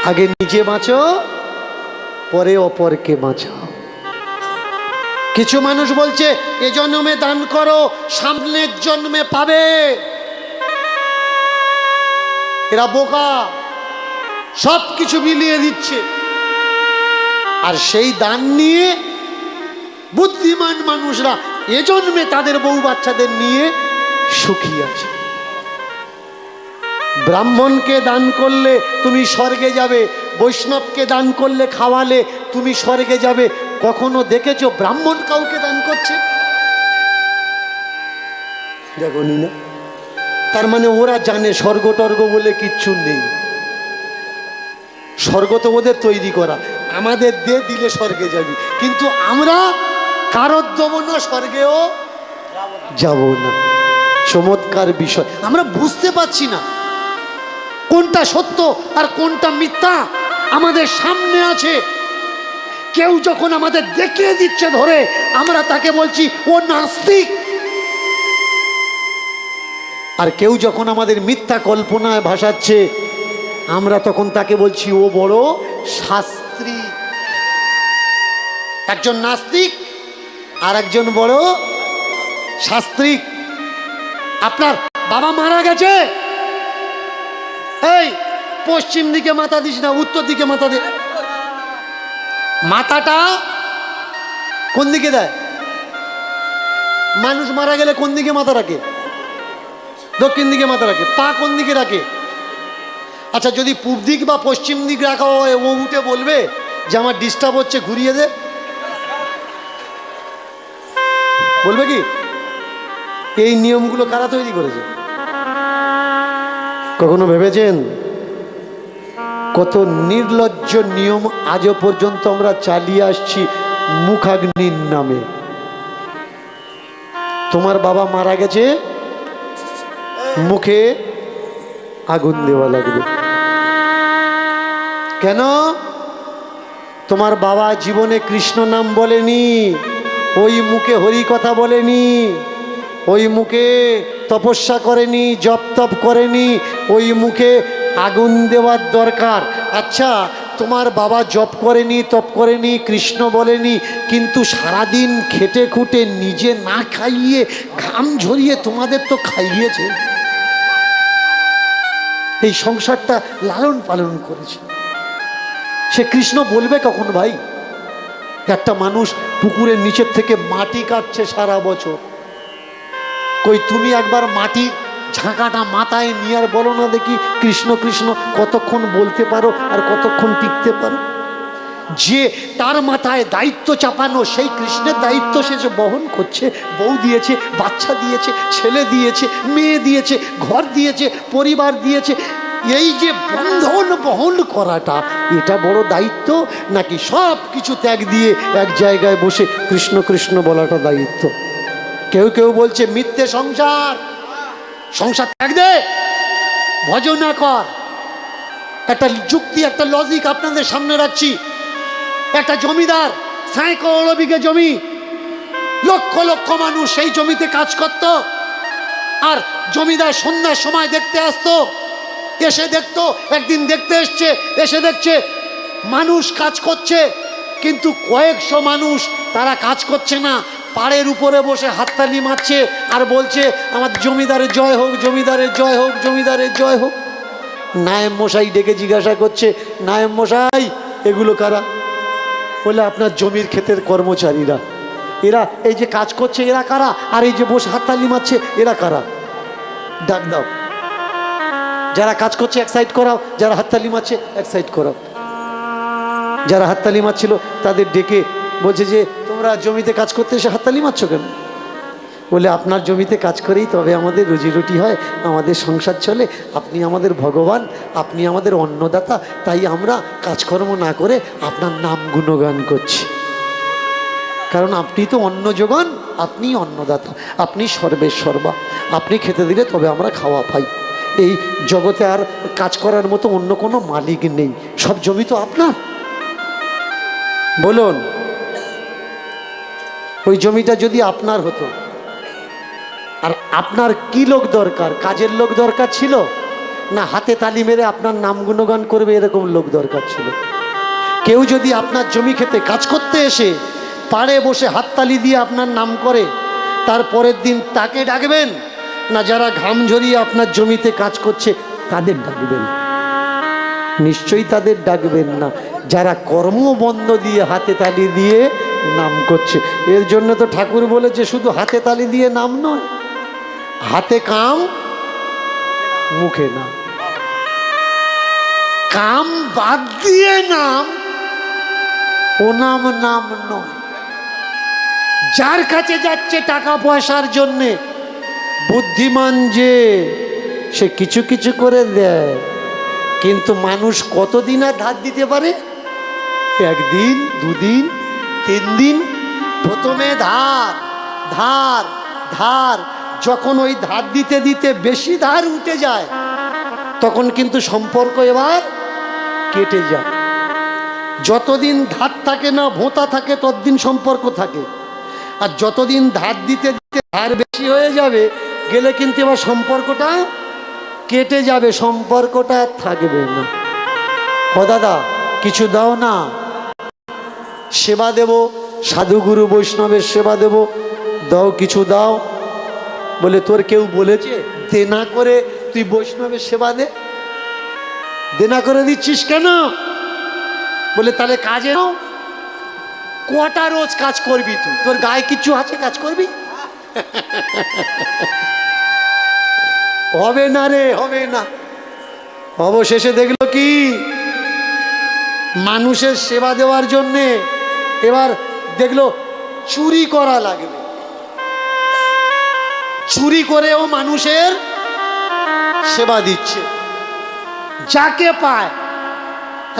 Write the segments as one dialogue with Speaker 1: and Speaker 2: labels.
Speaker 1: আগে নিজে বাঁচো, পরে অপরকে বাঁচাও। কিছু মানুষ বলছে এ জন্মে দান করো, সামনের জন্মে পাবে। এরা বোকা, সব কিছু মিলিয়ে দিচ্ছে। আর সেই দান নিয়ে বুদ্ধিমান মানুষরা এ জন্মে তাদের বউ বাচ্চাদের নিয়ে সুখী আছে। ব্রাহ্মণকে দান করলে তুমি স্বর্গে যাবে, বৈষ্ণবকে দান করলে খাওয়ালে তুমি স্বর্গে যাবে। কখনো দেখেছো ব্রাহ্মণ কাউকে দান করছে? দেখনি না? তার মানে ওরা জানে স্বর্গ টর্গ বলে কিচ্ছু নেই। স্বর্গ তো ওদের তৈরি করা, আমাদের দিয়ে দিলে স্বর্গে যাবি। কিন্তু আমরা কারোর দেবো না, স্বর্গেও যাব না। চমৎকার বিষয়, আমরা বুঝতে পারছি না কোনটা সত্য আর কোনটা মিথ্যা আমাদের সামনে আছে। কেউ যখন আমাদের দেখিয়ে দিচ্ছে ধরে, আমরা তাকে বলছি ও নাস্তিক। আর কেউ যখন আমাদের মিথ্যা কল্পনায় ভাসাচ্ছে, আমরা তখন তাকে বলছি ও বড় শাস্ত্রী। একজন নাস্তিক আর একজন বড় শাস্ত্রিক। আপনার বাবা মারা গেছে, এই পশ্চিম দিকে মাথা দিস না, উত্তর দিকে মাথা দে। মাথাটা কোন দিকে দেয়? মানুষ মারা গেলে কোন দিকে মাথা রাখে? দক্ষিণ দিকে মাথা রাখে। পা কোন দিকে রাখে? আচ্ছা, যদি পূর্ব দিক বা পশ্চিম দিক রাখা হয়, ও উঠে বলবে যে আমার ডিস্টার্ব হচ্ছে, ঘুরিয়ে দে? বলবে কি? এই নিয়মগুলো কারা তৈরি করেছে? কখনো ভেবেছেন কত নির্লজ্জ নিয়ম আজও পর্যন্ত আমরা চালিয়ে আসছি মুখাগ্নির নামে? তোমার বাবা মারা গেছে, মুখে আগুন দেওয়া লাগবে। কেন? তোমার বাবা জীবনে কৃষ্ণ নাম বলেনি, ওই মুখে হরি কথা বলেনি, ওই মুখে তপস্যা করেনি, জপ তপ করেনি, ওই মুখে আগুন দেওয়ার দরকার। আচ্ছা, তোমার বাবা জপ করেনি, তপ করেনি, কৃষ্ণ বলেনি, কিন্তু সারাদিন খেটে খুঁটে নিজে না খাইয়ে ঘাম ঝরিয়ে তোমাদের তো খাইয়েছে। এই সংসারটা লালন পালন করেছে। সে কৃষ্ণ বলবে কখন ভাই? একটা মানুষ পুকুরের নিচের থেকে মাটি কাটছে সারা বছর, কই তুমি একবার মাটি ঝাঁকাটা মাথায় নিয়ে আর বলো না দেখি কৃষ্ণ কৃষ্ণ কতক্ষণ বলতে পারো আর কতক্ষণ টিকতে পারো? যে তার মাথায় দায়িত্ব চাপানো, সেই কৃষ্ণের দায়িত্ব সে যে বহন করছে। বউ দিয়েছে, বাচ্চা দিয়েছে, ছেলে দিয়েছে, মেয়ে দিয়েছে, ঘর দিয়েছে, পরিবার দিয়েছে। এই যে বন্ধন বহন করাটা, এটা বড় দায়িত্ব, নাকি সব কিছু ত্যাগ দিয়ে এক জায়গায় বসে কৃষ্ণ কৃষ্ণ বলাটা দায়িত্ব? কেউ কেউ বলছে মিথ্যে সংসার, সংসার ত্যাগ দে, ভজনা কর। একটা যুক্তি, একটা লজিক আপনাদের সামনে রাখছি। একটা জমিদার, 5 বিঘে জমি, লক্ষ লক্ষ মানুষ সেই জমিতে কাজ করত। আর জমিদার সন্ধ্যার সময় দেখতে আসতো, এসে দেখতো, একদিন দেখতে এসছে, এসে দেখছে মানুষ কাজ করছে, কিন্তু কয়েকশো মানুষ তারা কাজ করছে না, পাড়ের উপরে বসে হাততালি মারছে আর বলছে আমার জমিদারের জয় হোক, জমিদারের জয় হোক, জমিদারের জয় হোক। নায়েব মশাই ডেকে জিজ্ঞাসা করছে, নায়েব মশাই এগুলো কারা? বলে আপনার জমির ক্ষেতের কর্মচারীরা। এরা এই যে কাজ করছে এরা কারা? আর এই যে বসে হাততালি মারছে এরা কারা? ডাক দাও, যারা কাজ করছে এক সাইড করাও, যারা হাততালি মারছে এক সাইড করাও। যারা হাততালি মারছিল তাদের ডেকে বলছে যে তোমরা জমিতে কাজ করতে এসে হাততালি মারছো কেন? বলে আপনার জমিতে কাজ করেই তবে আমাদের রুজি রুটি হয়, আমাদের সংসার চলে। আপনি আমাদের ভগবান, আপনি আমাদের অন্নদাতা, তাই আমরা কাজকর্ম না করে আপনার নাম গুণগান করছি। কারণ আপনি তো অন্ন যোগান, আপনি অন্নদাতা, আপনি সর্বের সর্বা, আপনি খেতে দিলে তবে আমরা খাওয়া পাই। এই জগতে আর কাজ করার মতো অন্য কোনো মালিক নেই, সব জমি তো আপনার। বলুন, ওই জমিটা যদি আপনার হতো, আর আপনার কি লোক দরকার? কাজের লোক দরকার ছিল? না হাতে তালি মেরে আপনার নাম গুণগান করবে এরকম লোক দরকার ছিল। কেউ যদি আপনার জমি খেতে কাজ করতে এসে পাড়ে বসে হাততালি দিয়ে আপনার নাম করে, তার পরের দিন তাকে ডাকবেন না যারা ঘাম ঝরিয়ে আপনার জমিতে কাজ করছে তাদের ডাকবেন? নিশ্চয়ই তাদের ডাকবেন না যারা কর্মবন্ধ দিয়ে হাতে তালি দিয়ে নাম করছে। এর জন্য তো ঠাকুর বলেছে শুধু হাতে তালি দিয়ে নাম নয়, হাতে কাম মুখে নাম। কাম বাদ দিয়ে নাম, ও নাম নাম নয়। যার কাছে যাচ্ছে টাকা পয়সার জন্যে, বুদ্ধিমান যে সে কিছু কিছু করে দেয়, কিন্তু মানুষ কতদিন আর ধার দিতে পারে? একদিন, দুদিন, 3 দিন। প্রথমে ধার ধার ধার, যখন ওই ধার দিতে দিতে বেশি ধার উঠে যায় তখন কিন্তু সম্পর্ক এবার কেটে যায়। যতদিন ধার থাকে না, ভোঁতা থাকে, ততদিন সম্পর্ক থাকে। আর যতদিন ধার দিতে দিতে ধার বেশি হয়ে যাবে গেলে কিন্তু এবার সম্পর্কটা কেটে যাবে, সম্পর্কটা থাকবে না। ও দাদা কিছু দাও না, সেবা দেব, সাধুগুরু বৈষ্ণবের সেবা দেব, দাও কিছু দাও। বলে তোর কেউ বলেছে দেনা করে তুই বৈষ্ণবের সেবা দে? দেনা করে দিচ্ছিস কেন? বলে তাহলে কাজে নাও। কটা রোজ কাজ করবি তুই? তোর গায়ে কিছু আছে কাজ করবি? হবে না রে, হবে না। অবশেষে দেখলো কি, মানুষের সেবা দেওয়ার জন্যে এবার দেখলো চুরি করা লাগবে। চুরি করেও মানুষের সেবা দিচ্ছে। যাকে পায়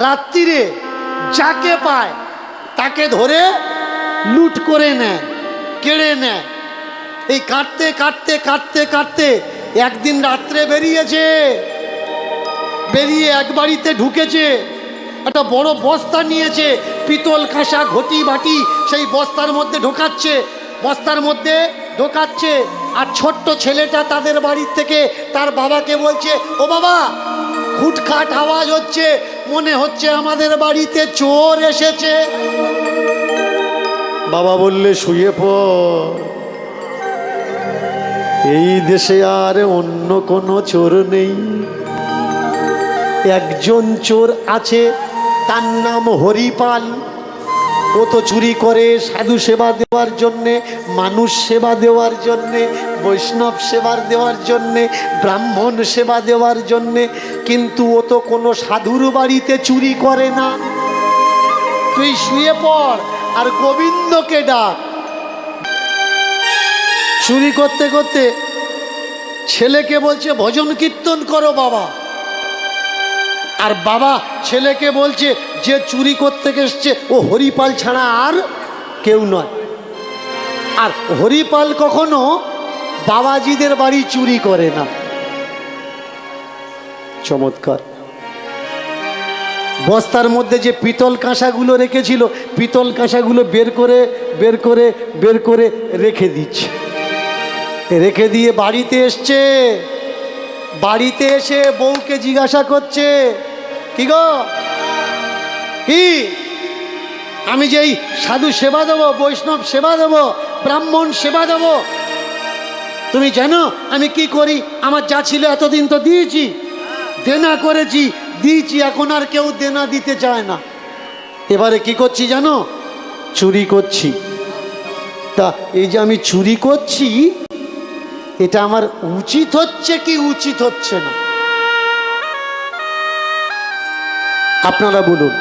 Speaker 1: রাত্রিরে, যাকে পায় তাকে ধরে লুট করে নেয়, কেড়ে নেয়। এই কাটতে কাটতে কাটতে কাটতে একদিন রাত্রে বেরিয়েছে, বেরিয়ে এক বাড়িতে ঢুকেছে, একটা বড় বস্তা নিয়েছে, পিতল কাঁসা ঘটি বাটি সেই বস্তার মধ্যে ঢোকাচ্ছে, বস্তার মধ্যে ঢোকাচ্ছে। আর ছোট্ট ছেলেটা তাদের বাড়ির থেকে তার বাবাকে বলছে, ও বাবা খুটখাট আওয়াজ হচ্ছে, মনে হচ্ছে আমাদের বাড়িতে চোর এসেছে। বাবা বললে শুয়ে পড়, এই দেশে আর অন্য কোনো চোর নেই, একজন চোর আছে, তার নাম হরিপাল। ও তো চুরি করে সাধু সেবা দেওয়ার জন্যে, মানুষ সেবা দেওয়ার জন্যে, বৈষ্ণব সেবা দেওয়ার জন্যে, ব্রাহ্মণ সেবা দেওয়ার জন্যে, কিন্তু ও তো কোনো সাধুর বাড়িতে চুরি করে না। তুই শুয়ে পড় আর গোবিন্দকে ডাক। চুরি করতে করতে ছেলেকে বলছে ভজন কীর্তন করো বাবা, আর বাবা ছেলেকে বলছে যে চুরি করতে এসছে ও হরিপাল ছাড়া আর কেউ নয়। আর হরিপাল কখনো বাবাজিদের বাড়ি চুরি করে না। চমৎকার। বস্তার মধ্যে যে পিতল কাঁসাগুলো রেখেছিল, পিতল কাঁসাগুলো বের করে বের করে বের করে রেখে দিচ্ছে। রেখে দিয়ে বাড়িতে এসছে, বাড়িতে এসে বউকে জিজ্ঞাসা করছে, কি গো, কি আমি যেই সাধু সেবা দেবো, বৈষ্ণব সেবা দেবো, ব্রাহ্মণ সেবা দেবো, তুমি জানো আমি কি করি? আমার যা ছিল এতদিন তো দিয়েছি, দেনা করেছি, দিয়েছি, এখন আর কেউ দেনা দিতে চায় না। এবারে কি করছি জানো? চুরি করছি। তা এই যে আমি চুরি করছি, এটা আমার উচিত হচ্ছে কি উচিত হচ্ছে না? আপনারা বলুন।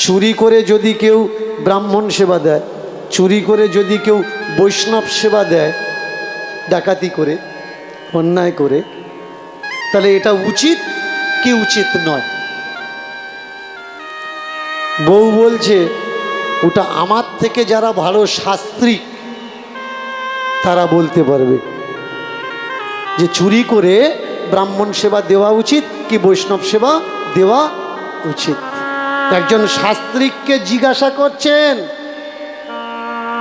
Speaker 1: চুরি করে যদি কেউ ব্রাহ্মণ সেবা দেয়, চুরি করে যদি কেউ বৈষ্ণব সেবা দেয়, ডাকাতি করে, অন্যায় করে, তাহলে এটা উচিত কি উচিত নয়? বউ বলছে ওটা আমার থেকে যারা ভালো শাস্ত্রী তারা বলতে পারবে যে চুরি করে ব্রাহ্মণ সেবা দেওয়া উচিত কি বৈষ্ণব সেবা দেওয়া উচিত। একজন শাস্ত্রীকে জিজ্ঞাসা করছেন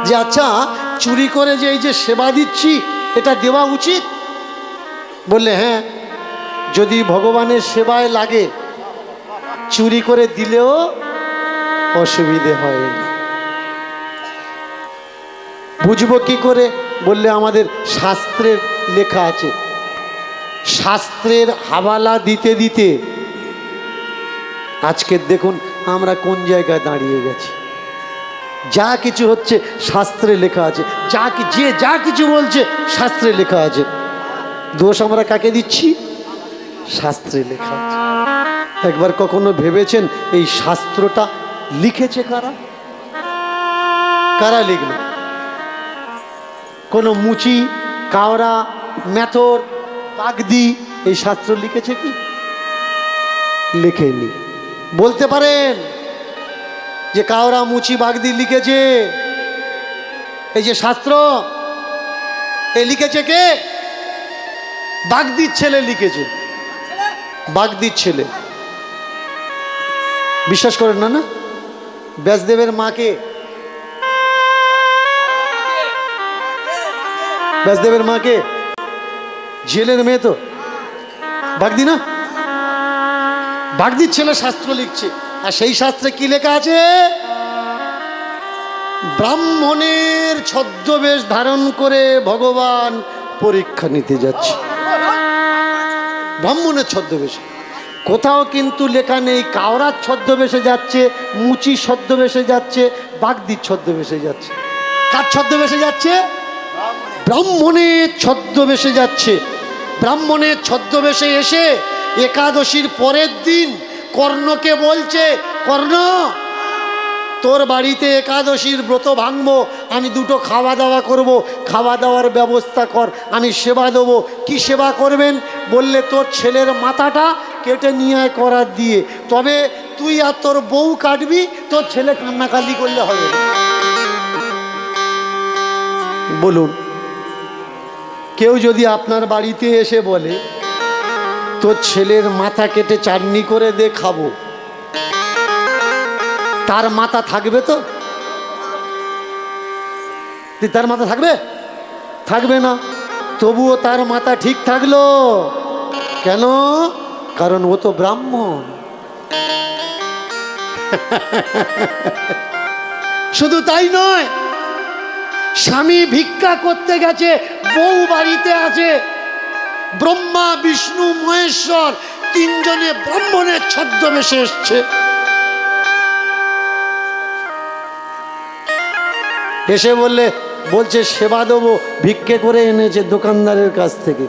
Speaker 1: যে আচ্ছা চুরি করে যে এই যে সেবা দিচ্ছি এটা দেওয়া উচিত? বললে হ্যাঁ। যদি ভগবানের সেবায় লাগে চুরি করে দিলেও অসুবিধে হয় না। বুঝবো কি করে? বললে আমাদের শাস্ত্রের লেখা আছে। শাস্ত্রের হাওয়ালা দিতে দিতে আজকে দেখুন আমরা কোন জায়গায় দাঁড়িয়ে গেছি। যা কিছু হচ্ছে শাস্ত্রে লেখা আছে, যা কিছু বলছে শাস্ত্রে লেখা আছে। দোষ আমরা কাকে দিচ্ছি? শাস্ত্রে লেখা আছে। একবার কখনো ভেবেছেন এই শাস্ত্রটা লিখেছে কারা? কারা লিখল? কোনো মুচি, কাওড়া, মেথর, কাকদি এই শাস্ত্র লিখেছে কি? লিখেনি। বলতে পারেন যে কাওড়া, মুচি, বাগদি লিখেছে? এই যে শাস্ত্র এ লিখেছে কে? বাগদির ছেলে লিখেছে। বাগদির ছেলে। বিশ্বাস করেন না? না, ব্যাসদেবের মাকে, ব্যাসদেবের মাকে জেলের মেয়ে তো বাগদি না? বাগদির ছেলে শাস্ত্র লিখছে। আর সেই শাস্ত্রে কি লেখা আছে? ব্রাহ্মণের ছদ্মবেশ ধারণ করে ভগবান পরীক্ষা নিতে যাচ্ছে। ব্রাহ্মণের ছদ্মবেশ। কোথাও কিন্তু লেখা নেই কাওড়ার ছদ্মবেশে যাচ্ছে, মুচি ছদ্মবেশে যাচ্ছে, বাগদির ছদ্মবেশে যাচ্ছে। কার ছদ্মবেশে যাচ্ছে? ব্রাহ্মণের ছদ্মবেশে যাচ্ছে। ব্রাহ্মণের ছদ্মবেশে এসে একাদশীর পরের দিন কর্ণকে বলছে, কর্ণ তোর বাড়িতে একাদশীর ব্রত ভাঙবো, আমি দুটো খাওয়া দাওয়া করব, খাওয়া দাওয়ার ব্যবস্থা কর, আমি সেবা দেবো। কি সেবা করবেন? বললে তোর ছেলের মাথাটা কেটে নিয়ে আয় করার দিয়ে, তবে তুই আর তোর বউ কাটবি, তোর ছেলে কান্নাকালি করলে হবে। বলুন, কেউ যদি আপনার বাড়িতে এসে বলে তোর ছেলের মাথা কেটে চাটনি করে দে খাবো, তার মাথা থাকবে তো? তার মাথা থাকবে? থাকবে না। তবুও তার মাথা ঠিক থাকলো কেন? কারণ ও তো ব্রাহ্মণ। শুধু তাই নয়, স্বামী ভিক্ষা করতে গেছে, বউ বাড়িতে আছে, ব্রহ্মা, বিষ্ণু, মহেশ্বর তিনজনে ব্রাহ্মণের ছদ্মবেশে এসছে। এসে বলছে সেবা দেবো, ভিক্ষে করে এনেছে দোকানদারের কাছ থেকে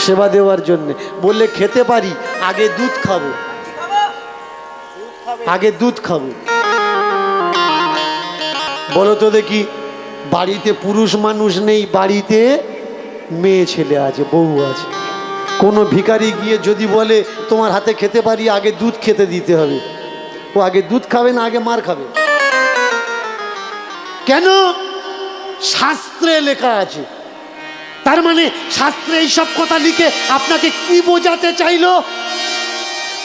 Speaker 1: সেবা দেওয়ার জন্য। বললে খেতে পারি, আগে দুধ খাবো, আগে দুধ খাবো। বলো তো দেখি, বাড়িতে পুরুষ মানুষ নেই, বাড়িতে মেয়ে ছেলে আছে, বউ আছে। কোনো ভিখারি গিয়ে যদি বলে তোমার হাতে খেতে পারি, আগে দুধ খেতে দিতে হবে। ও আগে দুধ খাবে না আগে মার খাবে? কেন? শাস্ত্রে লেখা আছে। তার মানে শাস্ত্রে এইসব কথা লিখে আপনাকে কি বোঝাতে চাইলো?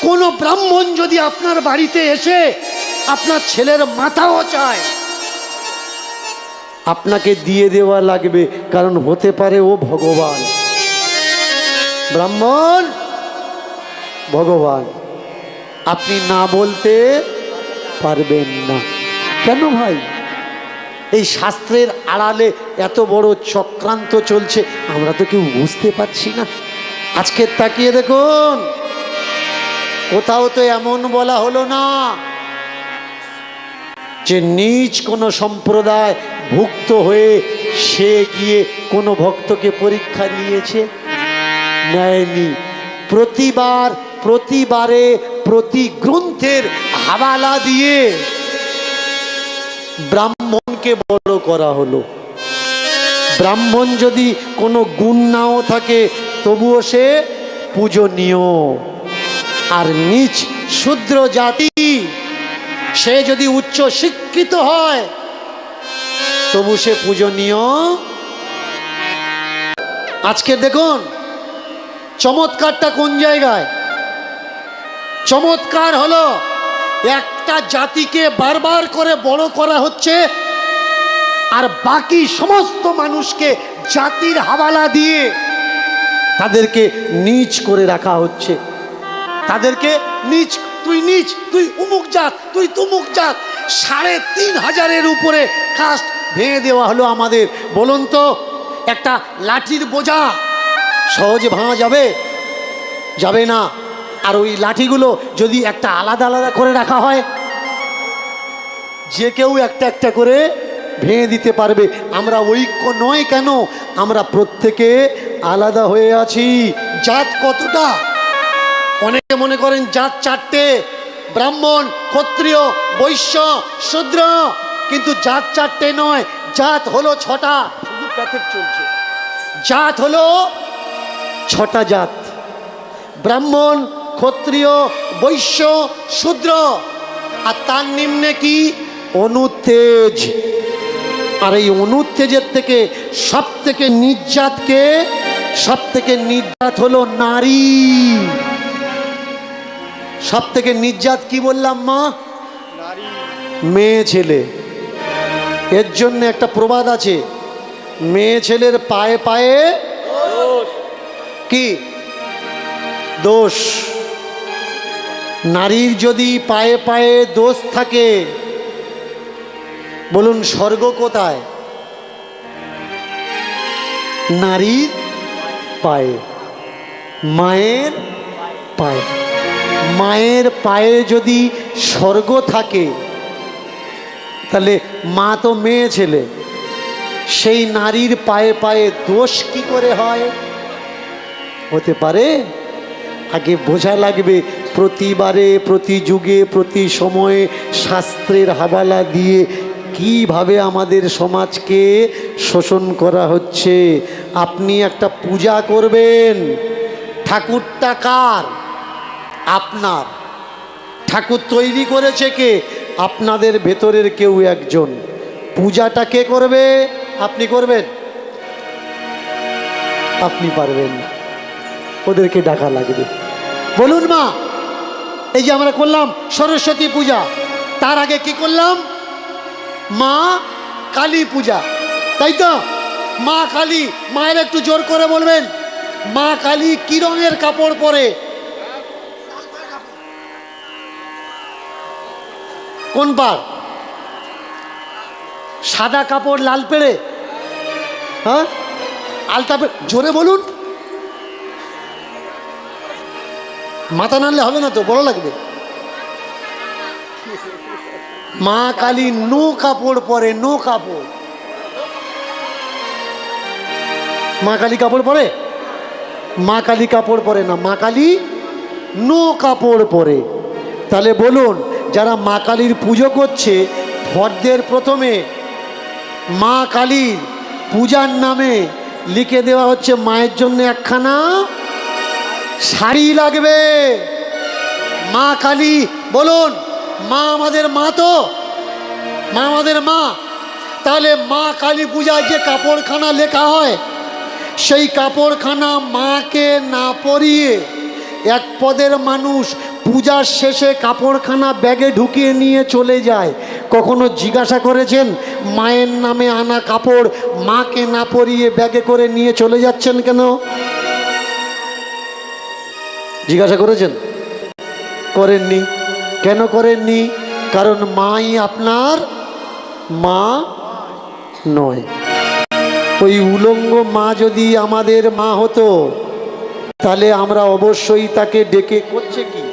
Speaker 1: কোন ব্রাহ্মণ যদি আপনার বাড়িতে এসে আপনার ছেলের মাথাও চায়, আপনাকে দিয়ে দেওয়া লাগবে, কারণ হতে পারে ও ভগবান। ব্রাহ্মণ ভগবান, আপনি না বলতে পারবেন না। কেন ভাই? এই শাস্ত্রের আড়ালে এত বড় চক্রান্ত চলছে, আমরা তো কেউ বুঝতে পারছি না। আজকে তাকিয়ে দেখুন, কোথাও তো এমন বলা হলো না যে নিজ কোনো সম্প্রদায় ভুক্ত হয়ে সে গিয়ে কোনো ভক্তকে পরীক্ষা নিয়েছে, নেয়নি। প্রতিবারে প্রতি গ্রন্থের হাওয়ালা দিয়ে ব্রাহ্মণকে বড় করা হলো। ব্রাহ্মণ যদি কোনো গুণ নাও থাকে তবুও সে পূজনীয়। আর নিচ শূদ্র জাতি সে যদি উচ্চ শিক্ষিত হয় তবু সে পূজনীয়। আজকে দেখুন চমৎকারটা কোন জায়গায়? চমৎকার হলো একটা জাতিকে বারবার করে বড় করা হচ্ছে, আর বাকি সমস্ত মানুষকে জাতির হাওয়ালা দিয়ে তাদেরকে নীচ করে রাখা হচ্ছে, তাদেরকে নীচ, তুই নীচ, তুই উমুক জাত, তুই তুমুক জাত। ৩৫০০-এর উপরে কাস্ট ভেঙে দেওয়া হলো আমাদের। বলুন তো, একটা লাঠির বোঝা সহজে ভাঙা যাবে? যাবে না। আর ওই লাঠিগুলো যদি একটা আলাদা আলাদা করে রাখা হয়, যে কেউ একটা একটা করে ভেঙে দিতে পারবে। আমরা ঐক্য নয় কেন? আমরা প্রত্যেকে আলাদা হয়ে আছি। জাত কতটা? অনেকে মনে করেন জাত 4টে, ব্রাহ্মণ, ক্ষত্রিয়, বৈশ্য, শূদ্র। কিন্তু জাত 4টে নয়, জাত হলো 6টা। শুধু প্যাথেট চলছে। জাত হলো 6টা জাত: ব্রাহ্মণ, ক্ষত্রিয়, বৈশ্য, শূদ্র। আর তার নিম্নে কি? অনুত্তেজ। আর এই অনুত্তেজের থেকে সব থেকে নির্যাতকে, সব থেকে নির্যাত হলো নারী। সব থেকে নির্যাত কি বললাম মা? মেয়ে ছেলে। এর জন্য একটা প্রবাদ আছে, মেয়ে ছেলের পায়ে পায়ে কি দোষ। নারীর যদি পায়ে পায়ে দোষ থাকে, বলুন স্বর্গ কোথায়? নারীর পায়ে, মায়ের পায়ে। মায়ের পায়ে যদি স্বর্গ থাকে, তাহলে মা তো মেয়ে ছেলে, সেই নারীর পায়ে পায়ে দোষ কি করে হয়? হতে পারে? আগে বোঝা লাগবে। প্রতিবারে, প্রতি যুগে, প্রতি সময়ে শাস্ত্রের হাবালা দিয়ে কিভাবে আমাদের সমাজকে শোষণ করা হচ্ছে। আপনি একটা পূজা করবেন, ঠাকুরটা কার? আপনার। ঠাকুর তৈরি করেছে কে? আপনাদের ভেতরের কেউ একজন। পূজাটা কে করবে? আপনি করবেন? আপনি পারবেন না, ওদেরকে ডাকা লাগবে। বলুন মা, এই যে আমরা করলাম সরস্বতী পূজা, তার আগে কি করলাম? মা কালী পূজা, তাই তো? মা কালী, মায়ের একটু জোর করে বলবেন, মা কালী কি রঙের কাপড় পরে? কোন পার? সাদা কাপড়, লাল পেড়ে, হ্যাঁ আলতা পেড়ে। জোরে বলুন, মাথা নাড়লে হবে না তো, বড় লাগবে। মা কালী নো কাপড় পরে, নো কাপড়। মা কালী কাপড় পরে? মা কালী কাপড় পরে না, মা কালী নো কাপড় পরে। তাহলে বলুন, যারা মা কালীর পুজো করছে, ফর্দের প্রথমে মা কালীর পূজার নামে লিখে দেওয়া হচ্ছে মায়ের জন্য একখানা শাড়ি লাগবে। মা কালী, বলুন, মা আমাদের মা তো? মা আমাদের মা। তাহলে মা কালী পূজায় যে কাপড়খানা লেখা হয়, সেই কাপড়খানা মাকে না পরিয়ে এক পদের মানুষ পূজার শেষে কাপড়খানা ব্যাগে ঢুকিয়ে নিয়ে চলে যায়। কখনো জিজ্ঞাসা করেছেন মায়ের নামে আনা কাপড় মাকে না পরিয়ে ব্যাগে করে নিয়ে চলে যাচ্ছেন কেন? জিজ্ঞাসা করেছেন? করেননি। কেন করেননি? কারণ মাই আপনার মা নয়। ওই উলঙ্গ মা যদি আমাদের মা হতো, তাহলে আমরা অবশ্যই তাকে ডেকে, করছে কি,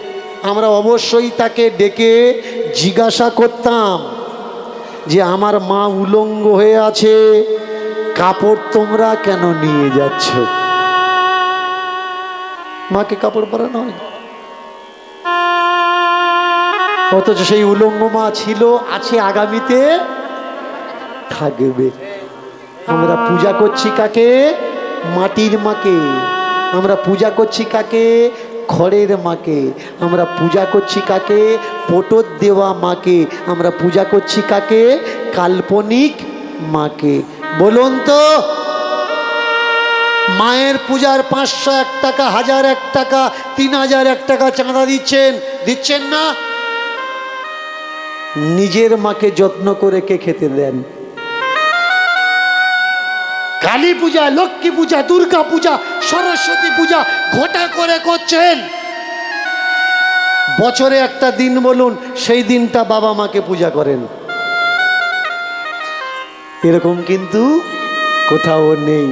Speaker 1: আমরা অবশ্যই তাকে ডেকে জিজ্ঞাসা করতাম যে আমার মা উলঙ্গ হয়ে আছে, কাপড় তোমরা কেন নিয়ে যাচ্ছ? মাকে কাপড় পরানো হয়। অথচ সেই উলঙ্গ মা ছিল, আছে, আগামীতে থাকবে। আমরা পূজা করছি কাকে? মাটির মাকে। আমরা পূজা করছি কাকে? খড়ের মাকে। আমরা পূজা করছি কাকে? পটর দেওয়া মাকে। আমরা পূজা করছি কাকে? কাল্পনিক মাকে। বলুন তো, মায়ের পূজার 501 টাকা, 1001 টাকা, 3001 টাকা চাঁদা দিচ্ছেন, দিচ্ছেন না? নিজের মাকে যত্ন করে কে খেতে দেন? কালী পূজা, লক্ষ্মী পূজা, দুর্গা পূজা, সরস্বতী পূজা ঘটা করে করছেন। বছরে একটা দিন বলুন, সেই দিনটা বাবা মাকে পূজা করেন। এরকম কিন্তু কোথাও নেই।